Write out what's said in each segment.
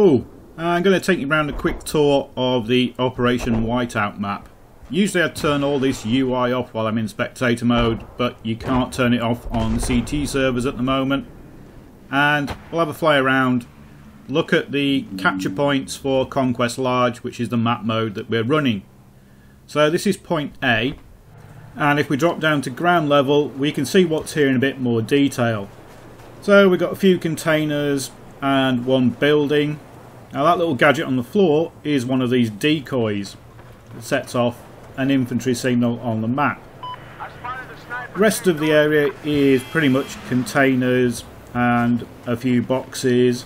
Hello! I'm going to take you around a quick tour of the Operation Whiteout map. Usually I turn all this UI off while I'm in spectator mode, but you can't turn it off on CT servers at the moment. And we'll have a fly around, look at the capture points for Conquest Large, which is the map mode that we're running. So this is point A, and if we drop down to ground level we can see what's here in a bit more detail. So we've got a few containers and one building. Now that little gadget on the floor is one of these decoys that sets off an infantry signal on the map. The rest of the area is pretty much containers and a few boxes,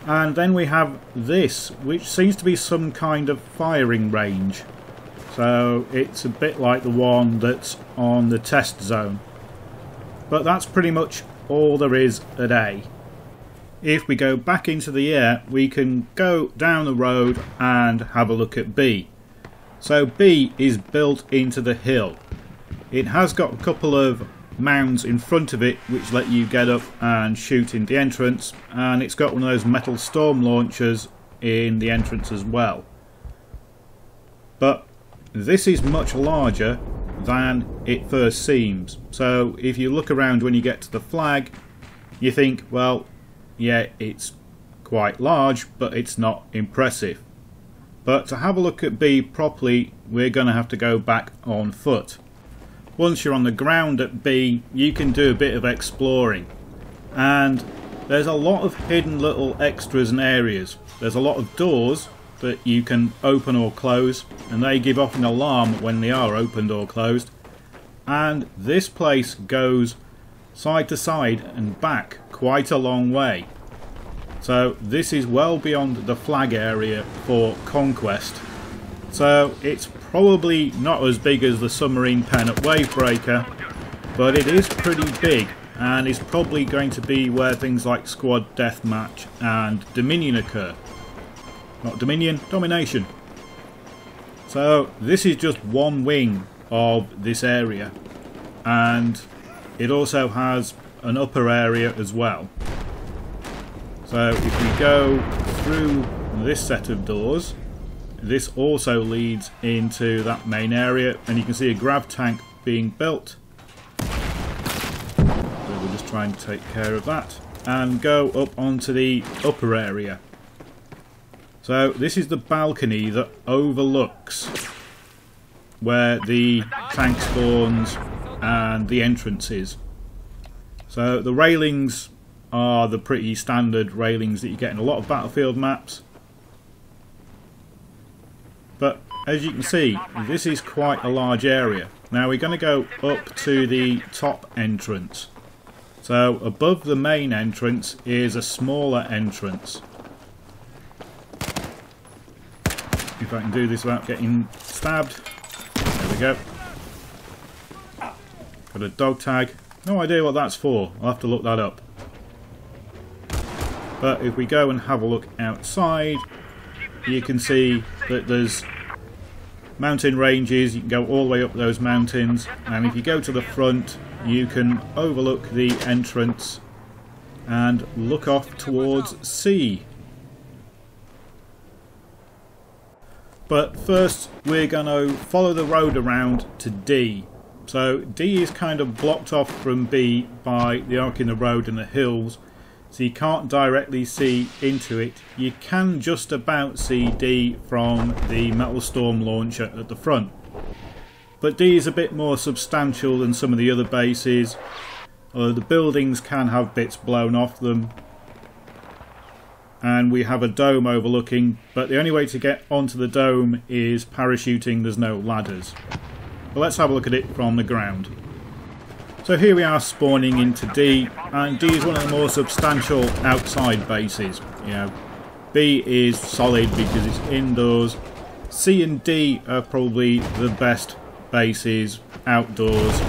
and then we have this, which seems to be some kind of firing range. So it's a bit like the one that's on the test zone, but that's pretty much all there is at A. If we go back into the air, we can go down the road and have a look at B. So B is built into the hill. It has got a couple of mounds in front of it which let you get up and shoot in the entrance, and it's got one of those metal storm launchers in the entrance as well. But this is much larger than it first seems. So if you look around when you get to the flag, you think, well, yeah, it's quite large, but it's not impressive. But to have a look at B properly, we're going to have to go back on foot. Once you're on the ground at B, you can do a bit of exploring. And there's a lot of hidden little extras and areas. There's a lot of doors that you can open or close, and they give off an alarm when they are opened or closed. And this place goes side to side and back quite a long way. So this is well beyond the flag area for Conquest. So it's probably not as big as the submarine pen at Wavebreaker, but it is pretty big, and is probably going to be where things like Squad Deathmatch and Dominion occur. Not Dominion, Domination. So this is just one wing of this area, and it also has an upper area as well. So if we go through this set of doors, this also leads into that main area, and you can see a grav tank being built. So we'll just try and take care of that and go up onto the upper area. So this is the balcony that overlooks where the tank spawns and the entrance is. So the railings are the pretty standard railings that you get in a lot of Battlefield maps. But as you can see, this is quite a large area. Now we're going to go up to the top entrance. So above the main entrance is a smaller entrance. If I can do this without getting stabbed. There we go. Got a dog tag. No idea what that's for. I'll have to look that up. But if we go and have a look outside, you can see that there's mountain ranges. You can go all the way up those mountains, and if you go to the front you can overlook the entrance and look off towards C. But first we're going to follow the road around to D. So D is kind of blocked off from B by the arc in the road and the hills, so you can't directly see into it. You can just about see D from the metal storm launcher at the front. But D is a bit more substantial than some of the other bases, although the buildings can have bits blown off them. And we have a dome overlooking, but the only way to get onto the dome is parachuting. There's no ladders. But let's have a look at it from the ground. So here we are spawning into D, and D is one of the more substantial outside bases. You know, B is solid because it's indoors. C and D are probably the best bases outdoors.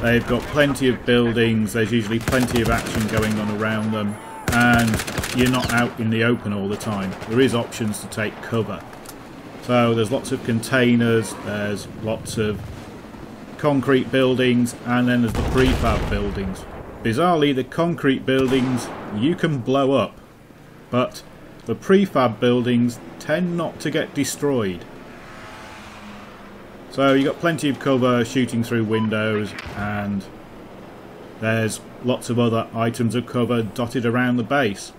They've got plenty of buildings, there's usually plenty of action going on around them, and you're not out in the open all the time. There is options to take cover. So there's lots of containers, there's lots of concrete buildings, and then there's the prefab buildings. Bizarrely, the concrete buildings you can blow up, but the prefab buildings tend not to get destroyed. So you've got plenty of cover shooting through windows, and there's lots of other items of cover dotted around the base.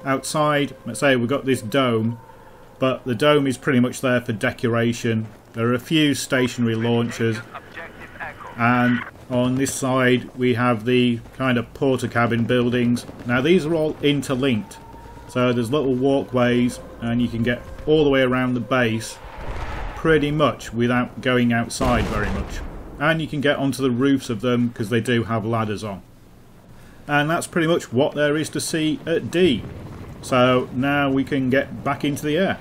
Outside, let's say we've got this dome, but the dome is pretty much there for decoration. There are a few stationary launchers, and on this side we have the kind of porter cabin buildings. Now these are all interlinked, so there's little walkways and you can get all the way around the base pretty much without going outside very much. And you can get onto the roofs of them because they do have ladders on. And that's pretty much what there is to see at D. So now we can get back into the air.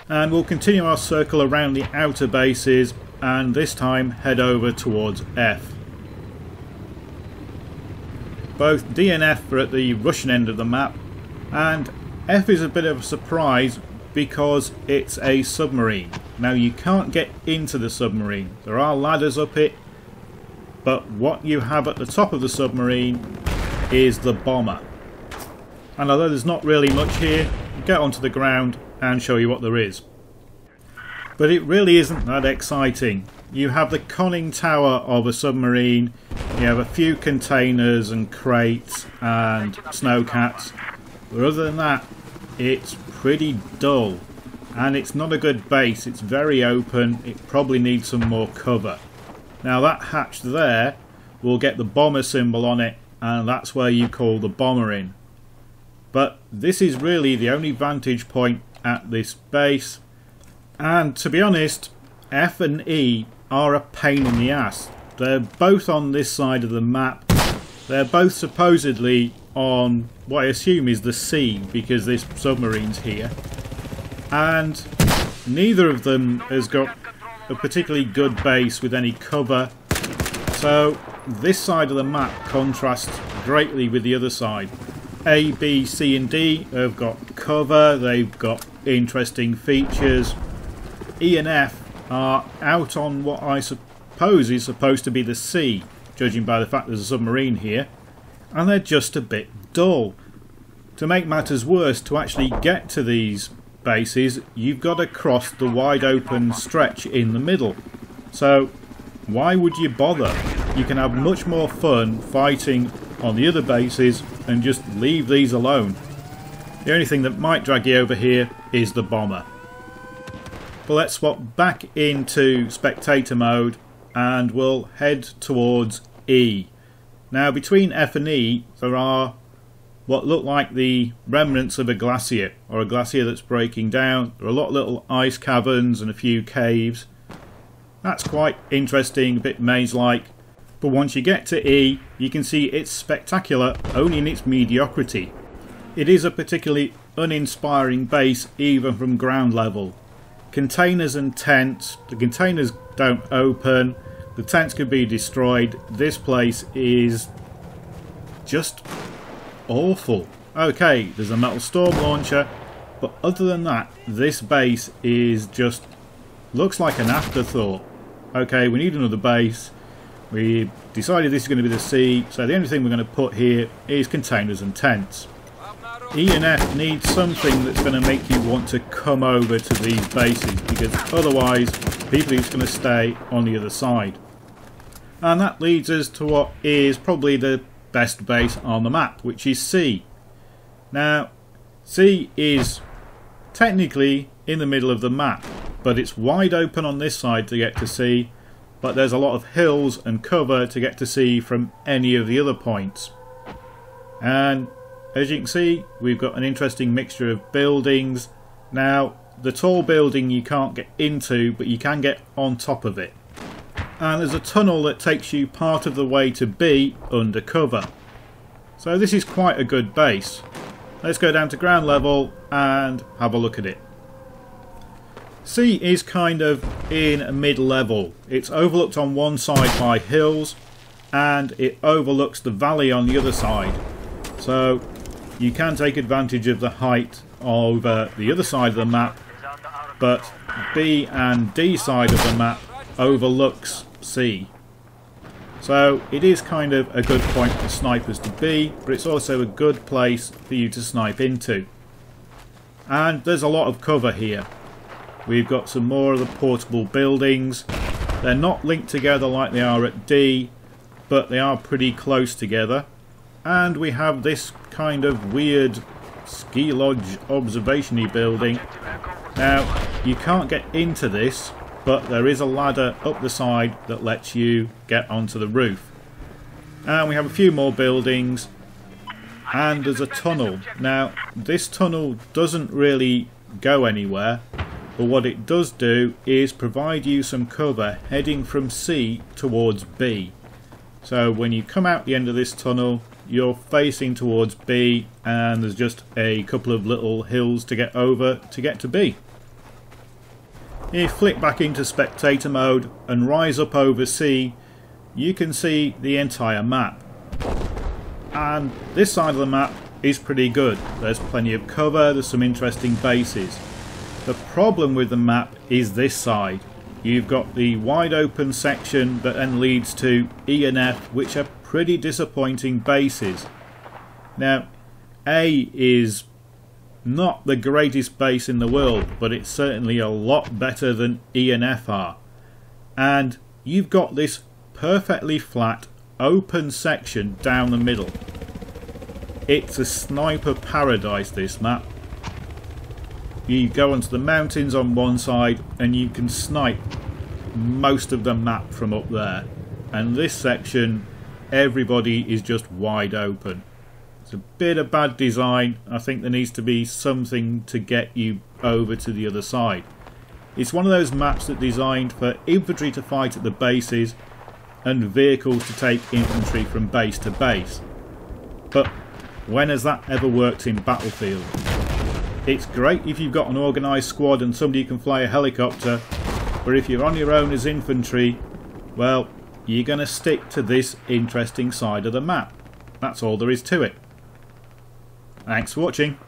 And we'll continue our circle around the outer bases, and this time head over towards F. Both D and F are at the Russian end of the map, and F is a bit of a surprise because it's a submarine. Now you can't get into the submarine. There are ladders up it, but what you have at the top of the submarine is the bomber. And although there's not really much here, I'll get onto the ground and show you what there is. But it really isn't that exciting. You have the conning tower of a submarine, you have a few containers and crates and snowcats, but other than that it's pretty dull, and it's not a good base. It's very open, it probably needs some more cover. Now that hatch there will get the bomber symbol on it, and that's where you call the bomber in. But this is really the only vantage point at this base, and to be honest, F and E are a pain in the ass. They're both on this side of the map. They're both supposedly on what I assume is the sea, because this submarine's here, and neither of them has got a particularly good base with any cover, so this side of the map contrasts greatly with the other side. A, B, C and D have got cover, they've got interesting features. E and F are out on what I suppose is supposed to be the sea, judging by the fact there's a submarine here, and they're just a bit dull. To make matters worse, to actually get to these bases you've got to cross the wide open stretch in the middle. So why would you bother? You can have much more fun fighting on the other bases and just leave these alone. The only thing that might drag you over here is the bomber. But let's swap back into spectator mode and we'll head towards E. Now between F and E there are what look like the remnants of a glacier, or a glacier that's breaking down. There are a lot of little ice caverns and a few caves. That's quite interesting, a bit maze-like. But once you get to E, you can see it's spectacular only in its mediocrity. It is a particularly uninspiring base even from ground level. Containers and tents. The containers don't open. The tents could be destroyed. This place is just awful. Okay, there's a metal storm launcher, but other than that, this base is just looks like an afterthought. Okay, we need another base. We decided this is going to be the sea, so the only thing we're going to put here is containers and tents. E and F need something that's going to make you want to come over to these bases, because otherwise people are just going to stay on the other side. And that leads us to what is probably the best base on the map, which is C. Now, C is technically in the middle of the map, but it's wide open on this side to get to C, but there's a lot of hills and cover to get to C from any of the other points. And as you can see, we've got an interesting mixture of buildings. Now, the tall building you can't get into, but you can get on top of it. And there's a tunnel that takes you part of the way to B under cover. So this is quite a good base. Let's go down to ground level and have a look at it. C is kind of in mid-level. It's overlooked on one side by hills and it overlooks the valley on the other side. So you can take advantage of the height over the other side of the map, but B and D side of the map overlooks C. So it is kind of a good point for snipers to be, but it's also a good place for you to snipe into. And there's a lot of cover here. We've got some more of the portable buildings. They're not linked together like they are at D, but they are pretty close together. And we have this kind of weird ski lodge observation-y building. Now, you can't get into this, but there is a ladder up the side that lets you get onto the roof. And we have a few more buildings, and there's a tunnel. Now, this tunnel doesn't really go anywhere, but what it does do is provide you some cover heading from C towards B. So when you come out the end of this tunnel, you're facing towards B, and there's just a couple of little hills to get over to get to B. If you flick back into spectator mode and rise up over C, you can see the entire map. And this side of the map is pretty good. There's plenty of cover, there's some interesting bases. The problem with the map is this side. You've got the wide open section that then leads to E and F, which are pretty disappointing bases. Now, A is not the greatest base in the world, but it's certainly a lot better than E and F are. And you've got this perfectly flat, open section down the middle. It's a sniper paradise, this map. You go onto the mountains on one side and you can snipe most of the map from up there. And this section, everybody is just wide open. It's a bit of bad design. I think there needs to be something to get you over to the other side. It's one of those maps that are designed for infantry to fight at the bases and vehicles to take infantry from base to base. But when has that ever worked in Battlefield? It's great if you've got an organised squad and somebody can fly a helicopter, but if you're on your own as infantry, well, you're going to stick to this interesting side of the map. That's all there is to it. Thanks for watching.